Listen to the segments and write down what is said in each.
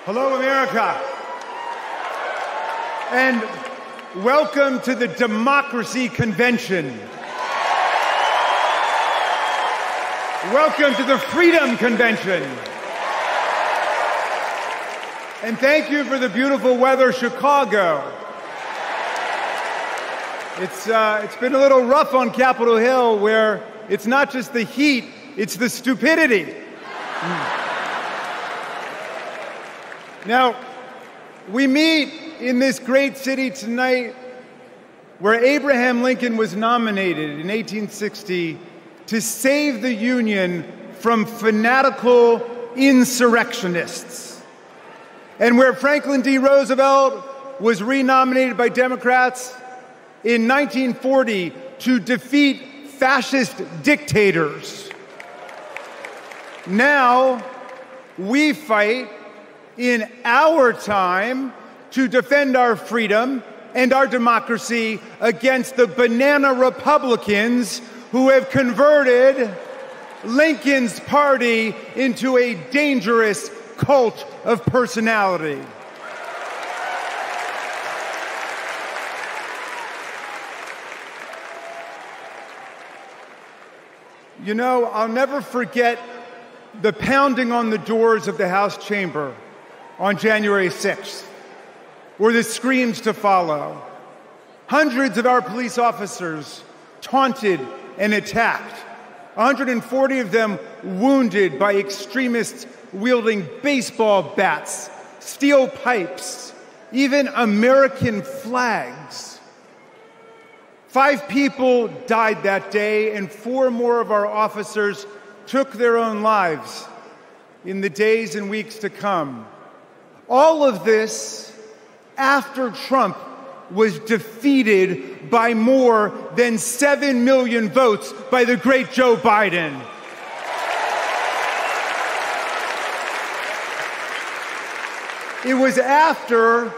Hello, America. And welcome to the Democracy Convention. Welcome to the Freedom Convention. And thank you for the beautiful weather, Chicago. It's been a little rough on Capitol Hill, where it's not just the heat, it's the stupidity. Now, we meet in this great city tonight where Abraham Lincoln was nominated in 1860 to save the Union from fanatical insurrectionists, and where Franklin D. Roosevelt was renominated by Democrats in 1940 to defeat fascist dictators. Now, we fight in our time to defend our freedom and our democracy against the banana Republicans who have converted Lincoln's party into a dangerous cult of personality. You know, I'll never forget the pounding on the doors of the House chamber on January 6th, or the screams to follow. Hundreds of our police officers taunted and attacked, 140 of them wounded by extremists wielding baseball bats, steel pipes, even American flags. 5 people died that day, and 4 more of our officers took their own lives in the days and weeks to come. All of this after Trump was defeated by more than 7 million votes by the great Joe Biden. It was after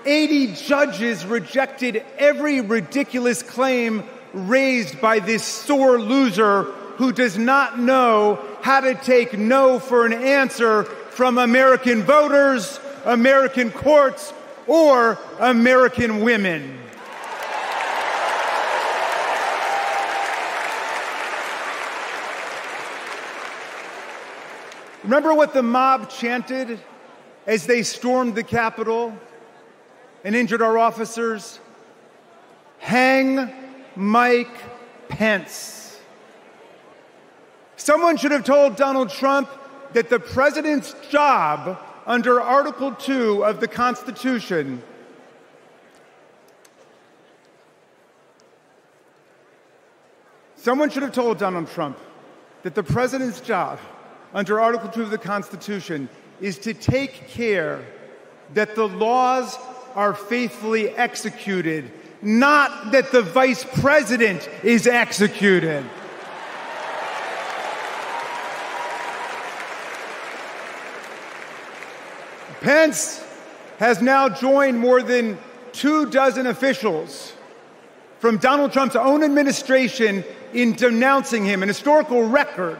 80 judges rejected every ridiculous claim raised by this sore loser who does not know how to take no for an answer from American voters, American courts, or American women. Remember what the mob chanted as they stormed the Capitol and injured our officers? Hang Mike Pence. Someone should have told Donald Trump that the president's job under Article 2 of the Constitution Someone should have told Donald Trump that the president's job under Article 2 of the Constitution is to take care that the laws are faithfully executed, not that the vice president is executed. Pence has now joined more than 24 officials from Donald Trump's own administration in denouncing him, an historical record.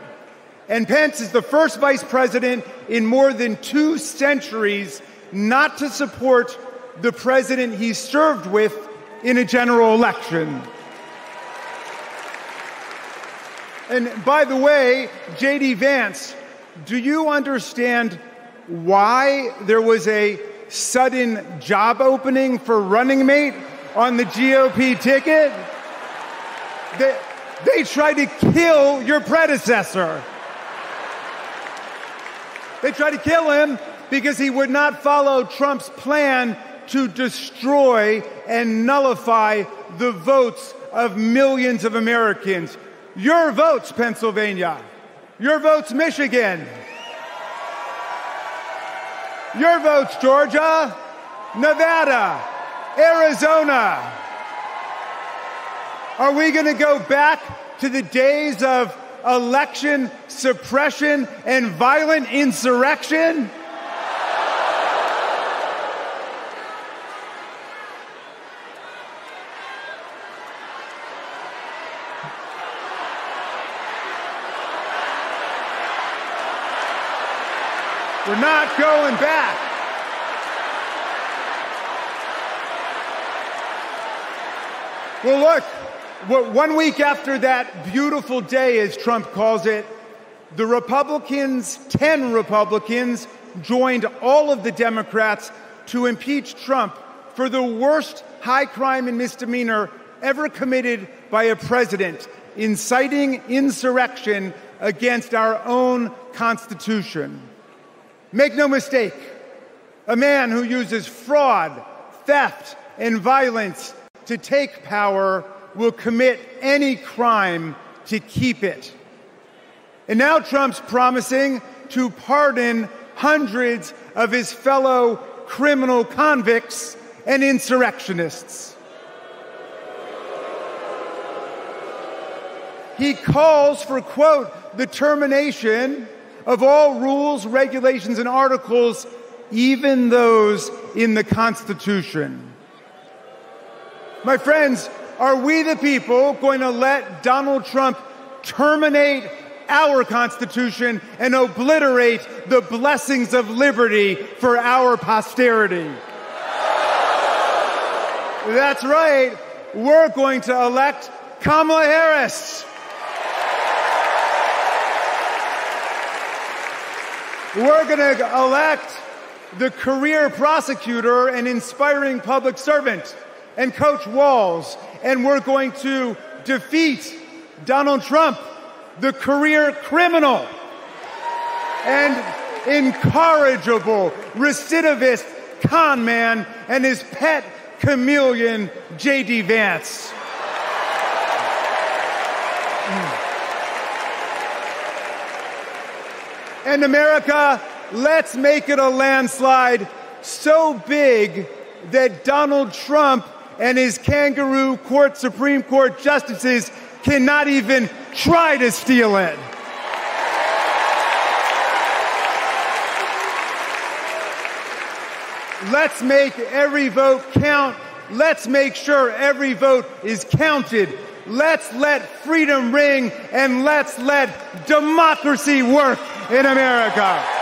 And Pence is the first vice president in more than 2 centuries not to support the president he served with in a general election. And by the way, J.D. Vance, do you understand why there was a sudden job opening for running mate on the GOP ticket? They tried to kill your predecessor. They tried to kill him because he would not follow Trump's plan to destroy and nullify the votes of millions of Americans. Your votes, Pennsylvania. Your votes, Michigan. Your votes, Georgia, Nevada, Arizona. Are we going to go back to the days of election suppression and violent insurrection? We're not going back. Well, look, 1 week after that beautiful day, as Trump calls it, the Republicans, 10 Republicans, joined all of the Democrats to impeach Trump for the worst high crime and misdemeanor ever committed by a president, inciting insurrection against our own Constitution. Make no mistake, a man who uses fraud, theft, and violence to take power will commit any crime to keep it. And now Trump's promising to pardon hundreds of his fellow criminal convicts and insurrectionists. He calls for, quote, the termination of all rules, regulations, and articles, even those in the Constitution. My friends, are we the people going to let Donald Trump terminate our Constitution and obliterate the blessings of liberty for our posterity? That's right. We're going to elect Kamala Harris. We're going to elect the career prosecutor and inspiring public servant and Coach Walls. And we're going to defeat Donald Trump, the career criminal and incorrigible recidivist con man, and his pet chameleon, J.D. Vance. And America, let's make it a landslide so big that Donald Trump and his kangaroo court Supreme Court justices cannot even try to steal it. Let's make every vote count. Let's make sure every vote is counted. Let's let freedom ring, and let's let democracy work in America.